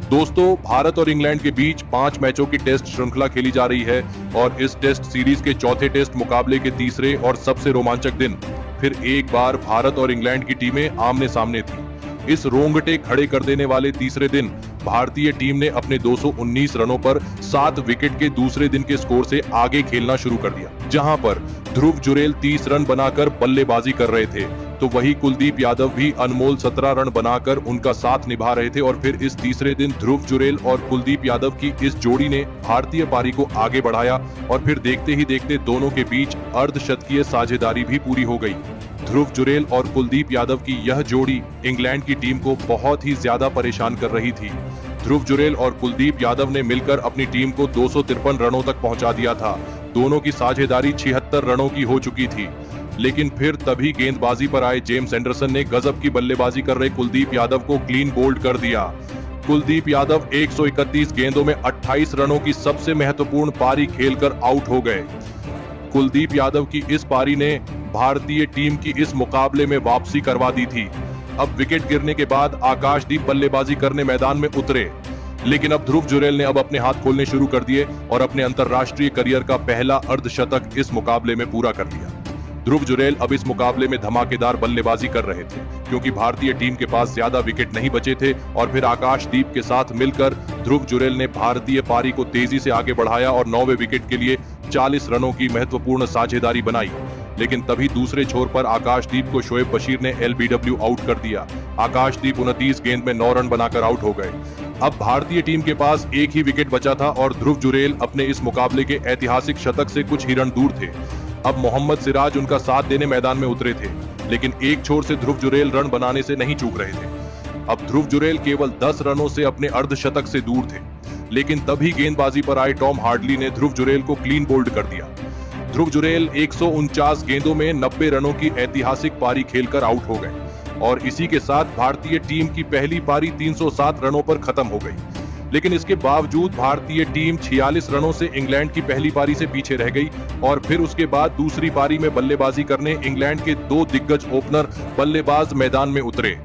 दोस्तों, भारत और इंग्लैंड के बीच 5 मैचों की टेस्ट श्रृंखला खेली जा रही है और इस टेस्ट सीरीज के चौथे टेस्ट मुकाबले के तीसरे और सबसे रोमांचक दिन फिर एक बार भारत और इंग्लैंड की टीमें आमने सामने थी। इस रोंगटे खड़े कर देने वाले तीसरे दिन भारतीय टीम ने अपने 219 रनों पर 7 विकेट के दूसरे दिन के स्कोर से आगे खेलना शुरू कर दिया। जहां पर ध्रुव जुरेल 30 रन बनाकर बल्लेबाजी कर रहे थे, तो वही कुलदीप यादव भी अनमोल 17 रन बनाकर उनका साथ निभा रहे थे। और फिर इस तीसरे दिन ध्रुव जुरेल और कुलदीप यादव की इस जोड़ी ने भारतीय पारी को आगे बढ़ाया और फिर देखते ही देखते दोनों के बीच अर्धशतकीय साझेदारी भी पूरी हो गई। ध्रुव जुरेल और कुलदीप यादव की यह जोड़ी इंग्लैंड की टीम को बहुत ही ज्यादा परेशान कर रही थी। ध्रुव जुरेल और कुलदीप यादव ने मिलकर अपनी टीम को 253 रनों तक पहुंचा दिया था। दोनों की साझेदारी 76 रनों की हो चुकी थी, लेकिन फिर तभी गेंदबाजी पर आए जेम्स एंडरसन ने गजब की बल्लेबाजी कर रहे कुलदीप यादव को क्लीन बोल्ड कर दिया। कुलदीप यादव 131 गेंदों में 28 रनों की सबसे महत्वपूर्ण पारी खेलकर आउट हो गए। कुलदीप यादव की इस पारी ने भारतीय टीम की इस मुकाबले में वापसी करवा दी थी। अब विकेट गिरने के बाद आकाशदीप बल्लेबाजी करने मैदान में उतरे, लेकिन अब ध्रुव जुरेल ने अब अपने हाथ खोलने शुरू कर दिए और अपने अंतरराष्ट्रीय करियर का पहला अर्धशतक इस मुकाबले में पूरा कर लिया। ध्रुव जुरेल अब इस मुकाबले में धमाकेदार बल्लेबाजी कर रहे थे, क्योंकि भारतीय टीम के पास ज्यादा विकेट नहीं बचे थे और फिर आकाशदीप के साथ मिलकर ध्रुव जुरेल ने भारतीय पारी को तेजी से आगे बढ़ाया और 9वें विकेट के लिए 40 रनों की महत्वपूर्ण साझेदारी बनाई। लेकिन तभी दूसरे छोर पर आकाशदीप को शोएब बशीर ने एलबीडब्ल्यू आउट कर दिया। आकाशदीप 29 गेंद में 9 रन बनाकर आउट हो गए। अब भारतीय टीम के पास एक ही विकेट बचा था और ध्रुव जुरेल अपने इस मुकाबले के ऐतिहासिक शतक से कुछ ही रन दूर थे। अब मोहम्मद सिराज उनका साथ देने मैदान में उतरे थे, लेकिन एक छोर से ध्रुव जुरेल रन बनाने से नहीं चूक रहे थे। अब ध्रुव जुरेल केवल 10 रनों से अपने अर्धशतक से दूर थे, लेकिन तभी गेंदबाजी पर आए टॉम हार्डली ने ध्रुव जुरेल को क्लीन बोल्ड कर दिया। ध्रुव जुरेल 149 गेंदों में 90 रनों की ऐतिहासिक पारी खेलकर आउट हो गए और इसी के साथ भारतीय टीम की पहली पारी 307 रनों पर खत्म हो गई। लेकिन इसके बावजूद भारतीय टीम 46 रनों से इंग्लैंड की पहली पारी से पीछे रह गई और फिर उसके बाद दूसरी पारी में बल्लेबाजी करने इंग्लैंड के 2 दिग्गज ओपनर बल्लेबाज मैदान में उतरे।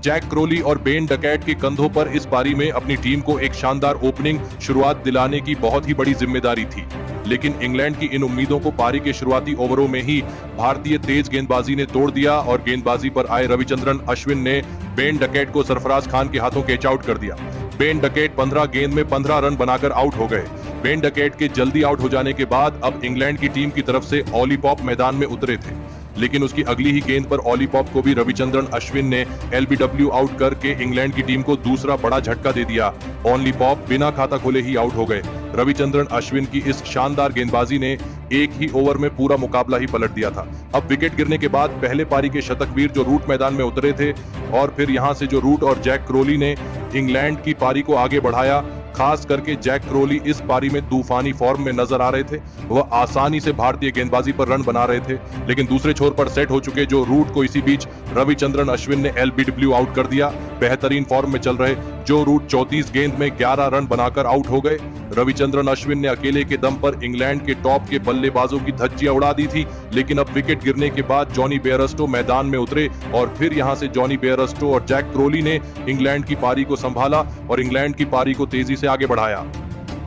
जैक क्रोली और बेन डकैट के कंधों पर इस पारी में अपनी टीम को एक शानदार ओपनिंग शुरुआत दिलाने की बहुत ही बड़ी जिम्मेदारी थी, लेकिन इंग्लैंड की इन उम्मीदों को पारी के शुरुआती ओवरों में ही भारतीय तेज गेंदबाजी ने तोड़ दिया और गेंदबाजी पर आए रविचंद्रन अश्विन ने बेन डकैट को सरफराज खान के हाथों कैच आउट कर दिया। बेन डकैट 15 गेंद में 15 रन बनाकर आउट हो गए। बेन डकैट के जल्दी आउट हो जाने के बाद अब इंग्लैंड की टीम की तरफ से ऑली पॉप मैदान में उतरे थे, लेकिन उसकी अगली ही गेंद पर ऑली पॉप को भी रविचंद्रन अश्विन ने एलबीडब्ल्यू आउट करके इंग्लैंड की टीम को दूसरा बड़ा झटका दे दिया। ऑली पॉप बिना खाता खोले ही आउट हो गए। रविचंद्रन अश्विन की इस शानदार गेंदबाजी ने एक ही ओवर में पूरा मुकाबला ही पलट दिया था। अब विकेट गिरने के बाद पहले पारी के शतकवीर जो रूट मैदान में उतरे थे और फिर यहां से जो रूट और जैक क्रोली ने इंग्लैंड की पारी को आगे बढ़ाया। खास करके जैक क्रोली इस पारी में तूफानी फॉर्म में नजर आ रहे थे। वह आसानी से भारतीय गेंदबाजी पर रन बना रहे थे, लेकिन दूसरे छोर पर सेट हो चुके जो रूट को इसी बीच रविचंद्रन अश्विन ने एलबीडब्ल्यू आउट कर दिया। बेहतरीन फॉर्म में चल रहे जो रूट 34 गेंद में 11 रन बनाकर आउट हो गए। रविचंद्रन अश्विन ने अकेले के दम पर इंग्लैंड के टॉप के बल्लेबाजों की धज्जियां उड़ा दी थी, लेकिन अब विकेट गिरने के बाद जॉनी बेयरस्टो मैदान में उतरे और फिर यहां से जॉनी बेयरस्टो और जैक क्रोली ने इंग्लैंड की पारी को संभाला और इंग्लैंड की पारी को तेजी से आगे बढ़ाया।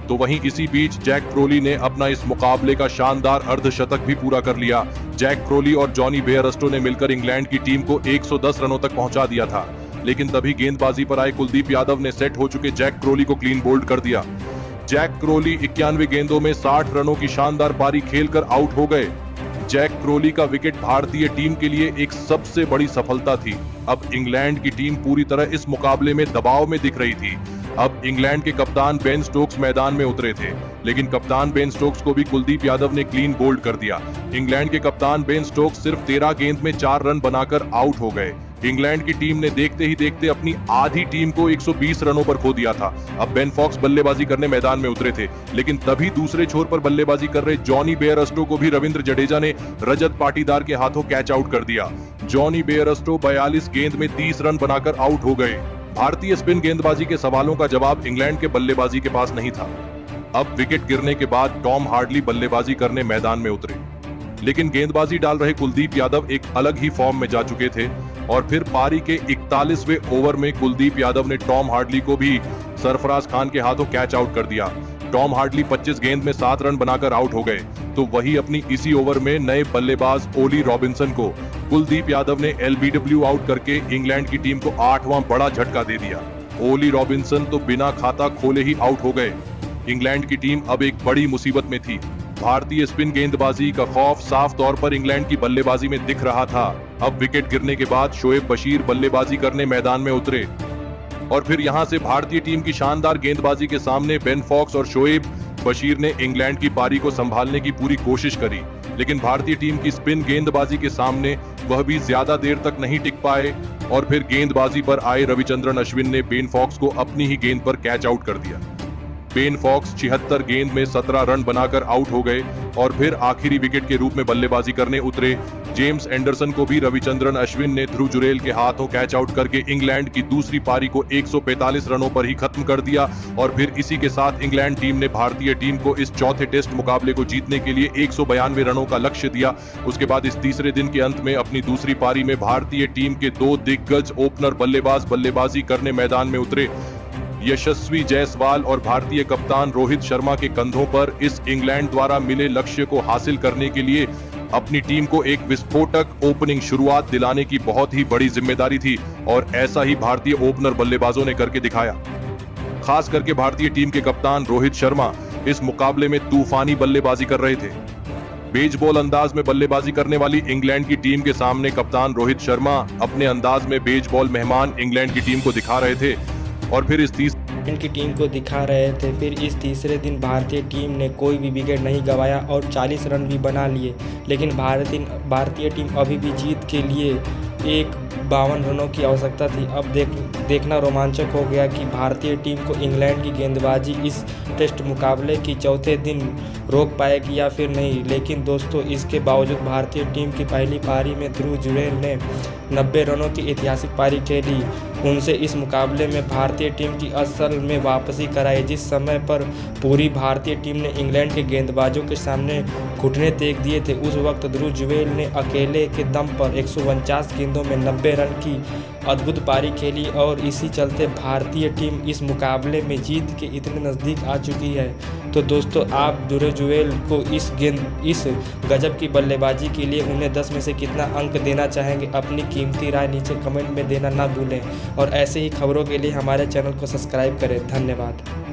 तो वहीं इसी बीच जैक क्रोली ने अपना इस मुकाबले का शानदार अर्धशतक भी पूरा कर लिया। जैक क्रोली और जॉनी बेयरस्टो ने मिलकर इंग्लैंड की टीम को 110 रनों तक पहुंचा दिया था, लेकिन तभी गेंदबाजी पर आए कुलदीप यादव ने सेट हो चुके जैक क्रोली को क्लीन बोल्ड कर दिया। जैक क्रोली 91 गेंदों में 60 रनों की शानदार पारी खेलकर आउट हो गए। जैक क्रोली का विकेट भारतीय टीम के लिए एक सबसे बड़ी सफलता थी। अब इंग्लैंड की टीम पूरी तरह इस मुकाबले में दबाव में दिख रही थी। अब इंग्लैंड के कप्तान बेन स्टोक्स मैदान में उतरे थे, लेकिन कप्तान बेन स्टोक्स को भी कुलदीप यादव ने क्लीन बोल्ड कर दिया। इंग्लैंड के कप्तान बेन स्टोक्स सिर्फ 13 गेंद में 4 रन बनाकर आउट हो गए। इंग्लैंड की टीम ने देखते ही देखते अपनी आधी टीम को 120 रनों पर खो दिया था। अब बेन फॉक्स बल्लेबाजी करने मैदान में उतरे थे, लेकिन तभी दूसरे छोर पर बल्लेबाजी कर रहे जॉनी बेयरस्टो को भी रविंद्र जडेजा ने रजत पाटीदार के हाथों कैच आउट कर दिया। जॉनी बेयरस्टो 42 गेंद में 30 रन बनाकर आउट हो गए। भारतीय स्पिन गेंदबाजी के सवालों का जवाब इंग्लैंड के बल्लेबाजी के पास नहीं था। अब विकेट गिरने के बाद टॉम हार्डली बल्लेबाजी करने मैदान में उतरे, लेकिन गेंदबाजी डाल रहे कुलदीप यादव एक अलग ही फॉर्म में जा चुके थे और फिर पारी के 41वें ओवर में कुलदीप यादव ने टॉम हार्डली को भी सरफराज खान के हाथों कैच आउट कर दिया। टॉम हार्डली 25 गेंद में 7 रन बनाकर आउट हो गए। तो वही अपनी इसी ओवर में नए बल्लेबाज ओली रॉबिन्सन को कुलदीप यादव ने एलबीडब्ल्यू आउट करके इंग्लैंड की टीम को 8वां बड़ा झटका दे दिया। ओली रॉबिन्सन तो बिना खाता खोले ही आउट हो गए। इंग्लैंड की टीम अब एक बड़ी मुसीबत में थी। भारतीय स्पिन गेंदबाजी का खौफ साफ तौर पर इंग्लैंड की बल्लेबाजी में दिख रहा था। अब विकेट गिरने के बाद शोएब बशीर बल्लेबाजी करने मैदान में उतरे और फिर यहां से भारतीय टीम की शानदार गेंदबाजी के सामने बेन फॉक्स और शोएब बशीर ने इंग्लैंड की पारी को संभालने की पूरी कोशिश करी, लेकिन भारतीय टीम की स्पिन गेंदबाजी के सामने वह भी ज्यादा देर तक नहीं टिक पाए और फिर गेंदबाजी पर आए रविचंद्रन अश्विन ने बेन फॉक्स को अपनी ही गेंद पर कैच आउट कर दिया। बेन फॉक्स 76 गेंद में 17 रन बनाकर आउट हो गए और फिर आखिरी विकेट के रूप में बल्लेबाजी करने उतरे जेम्स एंडरसन को भी रविचंद्रन अश्विन ने ध्रुव जुरेल के हाथों कैच आउट करके इंग्लैंड की दूसरी पारी को 145 रनों पर ही खत्म कर दिया। और फिर इसी के साथ इंग्लैंड टीम ने भारतीय टीम को इस चौथे टेस्ट मुकाबले को जीतने के लिए 192 रनों का लक्ष्य दिया। उसके बाद इस तीसरे दिन के अंत में अपनी दूसरी पारी में भारतीय टीम के 2 दिग्गज ओपनर बल्लेबाज बल्लेबाजी करने मैदान में उतरे। यशस्वी जायसवाल और भारतीय कप्तान रोहित शर्मा के कंधों पर इस इंग्लैंड द्वारा मिले लक्ष्य को हासिल करने के लिए अपनी टीम को एक विस्फोटक ओपनिंग शुरुआत दिलाने की बहुत ही बड़ी जिम्मेदारी थी और ऐसा ही भारतीय ओपनर बल्लेबाजों ने करके दिखाया। खास करके भारतीय टीम के कप्तान रोहित शर्मा इस मुकाबले में तूफानी बल्लेबाजी कर रहे थे। बेसबॉल अंदाज में बल्लेबाजी करने वाली इंग्लैंड की टीम के सामने कप्तान रोहित शर्मा अपने अंदाज में बेसबॉल मेहमान इंग्लैंड की टीम को दिखा रहे थे और फिर इस तीसरे दिन भारतीय टीम ने कोई भी विकेट नहीं गंवाया और 40 रन भी बना लिए, लेकिन भारतीय टीम अभी भी जीत के लिए 52 रनों की आवश्यकता थी। अब देखना रोमांचक हो गया कि भारतीय टीम को इंग्लैंड की गेंदबाजी इस टेस्ट मुकाबले की चौथे दिन रोक पाएगी या फिर नहीं। लेकिन दोस्तों, इसके बावजूद भारतीय टीम की पहली पारी में ध्रुव जुरेल ने 90 रनों की ऐतिहासिक पारी खेली। उनसे इस मुकाबले में भारतीय टीम की असल में वापसी कराई। जिस समय पर पूरी भारतीय टीम ने इंग्लैंड के गेंदबाजों के सामने घुटने टेक दिए थे, उस वक्त ध्रुव जुरेल ने अकेले के दम पर 149 गेंदों में 90 रन की अद्भुत पारी खेली और इसी चलते भारतीय टीम इस मुकाबले में जीत के इतने नज़दीक आ चुकी है। तो दोस्तों, आप ध्रुव जुरेल को इस गजब की बल्लेबाजी के लिए उन्हें 10 में से कितना अंक देना चाहेंगे? अपनी कीमती राय नीचे कमेंट में देना ना भूलें और ऐसे ही खबरों के लिए हमारे चैनल को सब्सक्राइब करें। धन्यवाद।